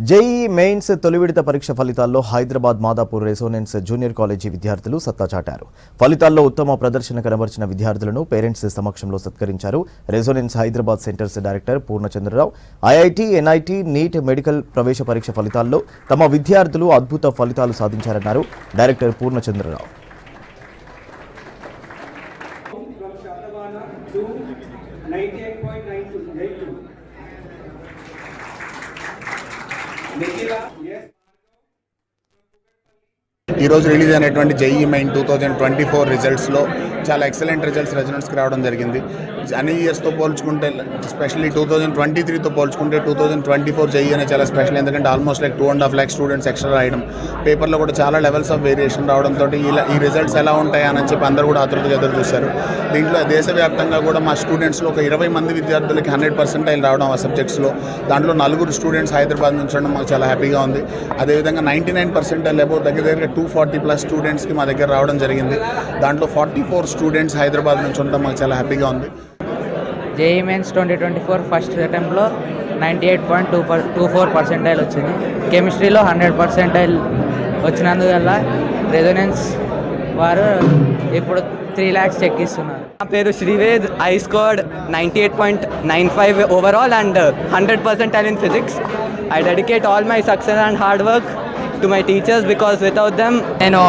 JEE mains తొలి విడత పరీక్ష ఫలితాల్లో Hyderabad Madhapur resonance junior college విద్యార్థులు సత్తా చాటారు. ఫలితాల్లో ఉత్తమ ప్రదర్శన కనబర్చిన విద్యార్థులను పేరెంట్స్ సమక్షంలో సత్కరించారు. Resonance Hyderabad centres director Purnachandrarao IIT, NIT, NEET, medical ప్రవేశ పరీక్ష ఫలితాల్లో తమ విద్యార్థులు అద్భుత ఫలితాలు సాధించారన్నారు డైరెక్టర్ పూర్ణచంద్రరావు. ఈ రోజు రిలీజ్ అయినటువంటి జేఈఈ మెయిన్ 2024 రిజల్ట్స్లో చాలా ఎక్సలెంట్ రిజల్ట్స్ రెజల్ట్స్కి రావడం జరిగింది. అన్ని ఇయర్స్తో పోల్చుకుంటే, ఎస్పెషల్లీ 2023తో పోల్చుకుంటే 2024 జేఈఈ అనేది చాలా స్పెషల్. ఎందుకంటే almost like 2.5 lakh students extra రాయడం, పేపర్లో కూడా చాలా లెవెల్స్ ఆఫ్ వేరియేషన్ రావడంతో ఈ రిజల్ట్స్ ఎలా ఉంటాయని చెప్పి అందరూ కూడా ఆతృతగా ఎదురు చూశారు. దీంట్లో దేశవ్యాప్తంగా కూడా మా స్టూడెంట్స్లో ఒక 20 మంది విద్యార్థులకి 100% రావడం ఆ సబ్జెక్ట్స్లో. దాంట్లో 4 స్టూడెంట్స్ హైదరాబాద్ నుంచి ఉండడం మాకు చాలా హ్యాపీగా ఉంది. అదేవిధంగా 99% అబౌవ్ దగ్గర 240+ స్టూడెంట్స్కి మా దగ్గర రావడం జరిగింది. దాంట్లో 44 స్టూడెంట్స్ హైదరాబాద్ నుంచి ఉండడం మాకు చాలా హ్యాపీగా ఉంది. జేఈఈ మెయిన్స్ 2024 ఫస్ట్ అటెంప్ట్లో 98.24% వచ్చింది. కెమిస్ట్రీలో 100% వచ్చినందువల్ల రెజొనెన్స్ వారు ఇప్పుడు 3 lakhs చెక్ ఇస్తున్నారు. నా పేరు Srived. I scored 98.95 overall and 100% in physics. I dedicate all my success and hard work to my teachers because without them. నేను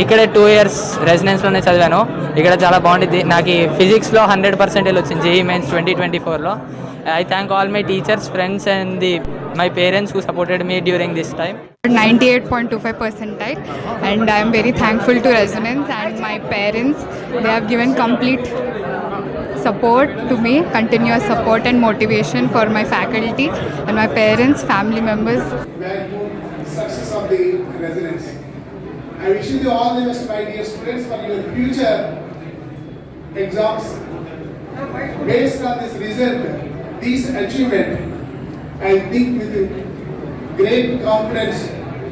ఇక్కడే 2 years రెసిడెన్స్లోనే చదివాను. ఇక్కడ చాలా బాగుంటుంది. నాకు ఫిజిక్స్లో 100% వచ్చింది జేఈఈ మెయిన్స్ 2024లో. I thank all my teachers, friends and my parents who supported me during this time. 98.25% and I am very thankful to Resonance and my parents. They have given complete support to me, continuous support and motivation for my faculty and my parents, family members. Success of the Resonance. I wish you all the best, my dear students, for your future exams. Based on this result, this achievement, I think with great confidence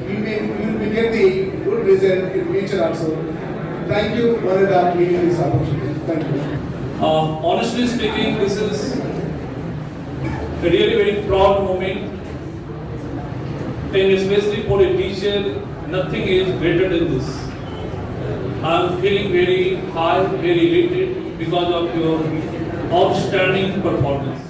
you will get the good result in future also. Thank you, one and all, for this opportunity. Thank you. Honestly speaking, this is a really very proud moment. And especially for a teacher, nothing is greater than this. I am feeling very high, very elated because of your outstanding performance.